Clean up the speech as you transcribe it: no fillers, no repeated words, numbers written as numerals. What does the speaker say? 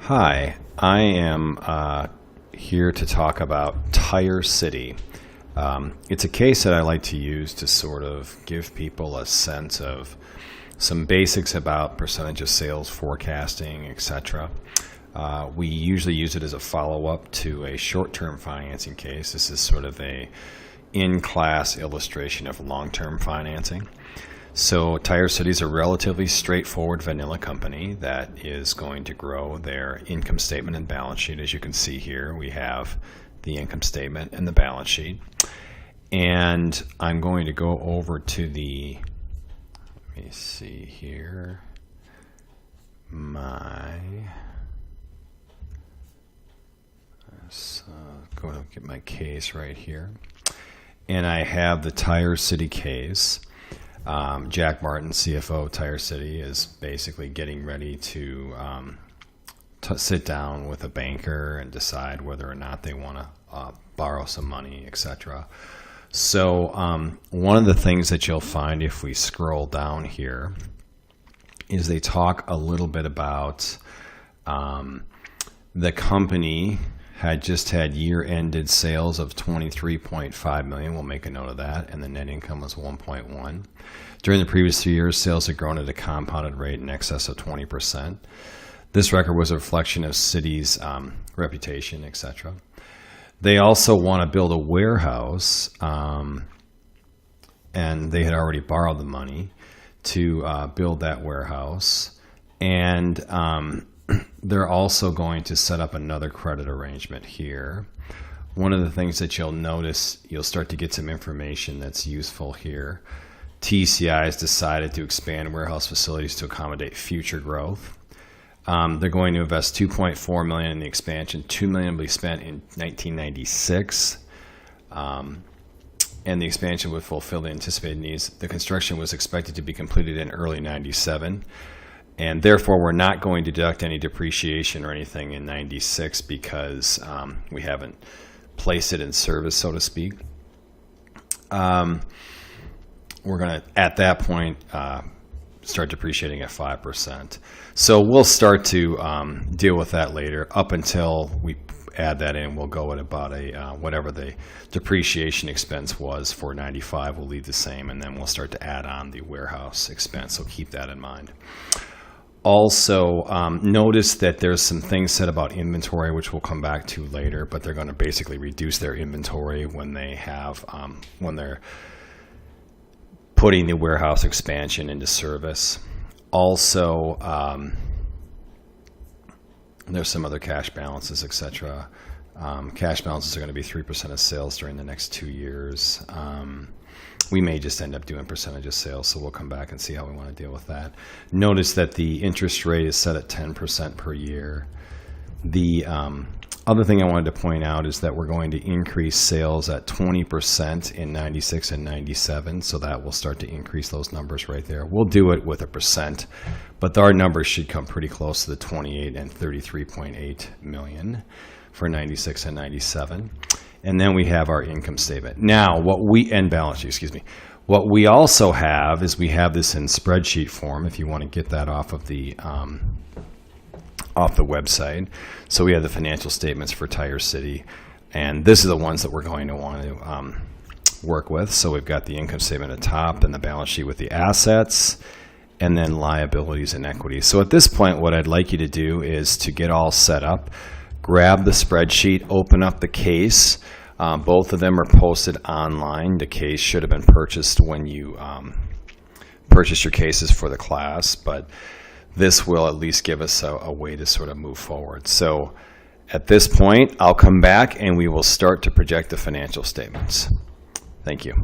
Hi, I am here to talk about Tire City. It's a case that I like to use to sort of give people a sense of some basics about percentage of sales forecasting, etc. We usually use it as a follow-up to a short-term financing case. This is sort of a in-class illustration of long-term financing. So Tire City is a relatively straightforward vanilla company that is going to grow their income statement and balance sheet. As you can see here, we have the income statement and the balance sheet. And I'm going to go over to the, let me see here, go to get my case right here. And I have the Tire City case. Jack Martin, CFO Tire City, is basically getting ready to sit down with a banker and decide whether or not they want to borrow some money, etc. So one of the things that you'll find if we scroll down here is they talk a little bit about the company had just had year-ended sales of $23.5 million. We'll make a note of that. And the net income was 1.1. During the previous 3 years, sales had grown at a compounded rate in excess of 20%. This record was a reflection of City's reputation, etc. They also want to build a warehouse, and they had already borrowed the money to build that warehouse. And they're also going to set up another credit arrangement here. One of the things that you'll notice, you'll start to get some information that's useful here. TCI has decided to expand warehouse facilities to accommodate future growth. They're going to invest $2.4 million in the expansion. $2 million will be spent in 1996. And the expansion would fulfill the anticipated needs. The construction was expected to be completed in early 97. And therefore, we're not going to deduct any depreciation or anything in 96 because we haven't placed it in service, so to speak. We're going to, at that point, start depreciating at 5%. So we'll start to deal with that later. Up until we add that in, we'll go at about whatever the depreciation expense was for 95. We'll leave the same, and then we'll start to add on the warehouse expense. So keep that in mind. Also, notice that there's some things said about inventory, which we'll come back to later, but they're going to basically reduce their inventory when they have, when they're putting the warehouse expansion into service. Also, there's some other cash balances, etc. Cash balances are going to be 3% of sales during the next 2 years. We may just end up doing percentage of sales, so we'll come back and see how we want to deal with that. Notice that the interest rate is set at 10% per year. The other thing I wanted to point out is that we're going to increase sales at 20% in 96 and 97, so that will start to increase those numbers right there. We'll do it with a percent, but our numbers should come pretty close to the 28 and 33.8 million for 96 and 97. And then we have our income statement. Now, and balance sheet, excuse me. What we also have is we have this in spreadsheet form if you want to get that off the website. So we have the financial statements for Tire City, and this is the ones that we're going to want to work with. So we've got the income statement at the top and the balance sheet with the assets, and then liabilities and equity. So at this point, what I'd like you to do is to get all set up, grab the spreadsheet, open up the case. Both of them are posted online. The case should have been purchased when you purchased your cases for the class, but this will at least give us a way to sort of move forward. So at this point, I'll come back and we will start to project the financial statements. Thank you.